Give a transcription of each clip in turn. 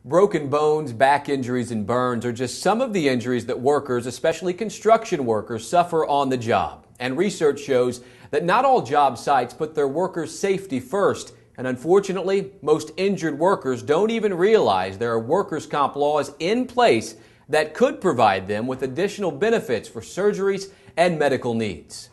Broken bones, back injuries, and burns are just some of the injuries that workers, especially construction workers, suffer on the job. And research shows that not all job sites put their workers' safety first. And unfortunately, most injured workers don't even realize there are workers' comp laws in place that could provide them with additional benefits for surgeries and medical needs.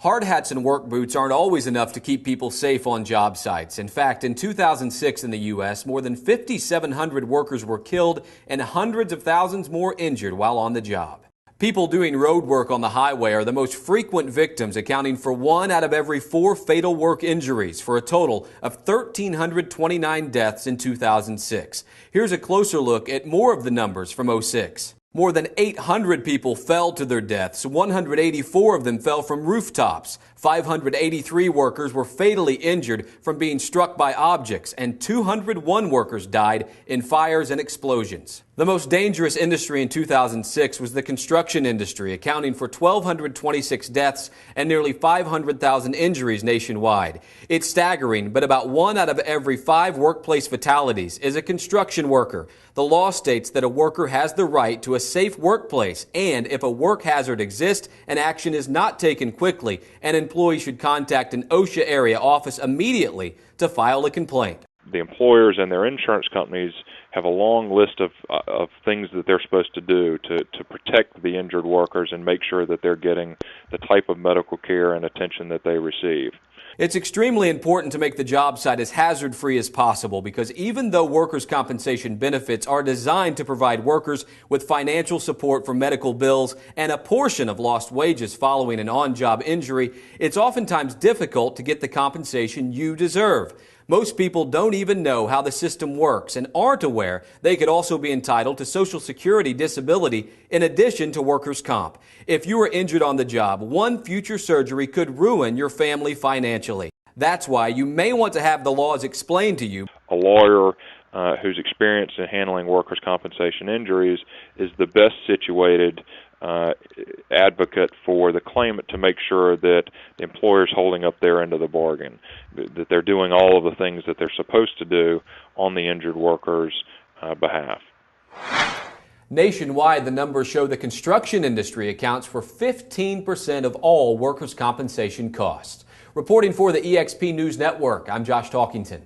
Hard hats and work boots aren't always enough to keep people safe on job sites. In fact, in 2006 in the U.S., more than 5,700 workers were killed and hundreds of thousands more injured while on the job. People doing road work on the highway are the most frequent victims, accounting for 1 out of every 4 fatal work injuries, for a total of 1,329 deaths in 2006. Here's a closer look at more of the numbers from '06. More than 800 people fell to their deaths. 184 of them fell from rooftops. 583 workers were fatally injured from being struck by objects, and 201 workers died in fires and explosions. The most dangerous industry in 2006 was the construction industry, accounting for 1,226 deaths and nearly 500,000 injuries nationwide. It's staggering, but about 1 out of every 5 workplace fatalities is a construction worker. The law states that a worker has the right to a safe workplace, and if a work hazard exists and action is not taken quickly, an employee should contact an OSHA area office immediately to file a complaint. The employers and their insurance companies have a long list of things that they're supposed to do to protect the injured workers and make sure that they're getting the type of medical care and attention that they receive. It's extremely important to make the job site as hazard-free as possible, because even though workers' compensation benefits are designed to provide workers with financial support for medical bills and a portion of lost wages following an on-job injury, it's oftentimes difficult to get the compensation you deserve. Most people don't even know how the system works and aren't aware they could also be entitled to Social Security disability in addition to workers' comp. If you are injured on the job, one future surgery could ruin your family financially. That's why you may want to have the laws explained to you. A lawyer who's experienced in handling workers' compensation injuries is the best situated advocate for the claimant to make sure that the employer's holding up their end of the bargain, that they're doing all of the things that they're supposed to do on the injured worker's behalf. Nationwide, the numbers show the construction industry accounts for 15% of all workers' compensation costs. Reporting for the EXP News Network, I'm Josh Talkington.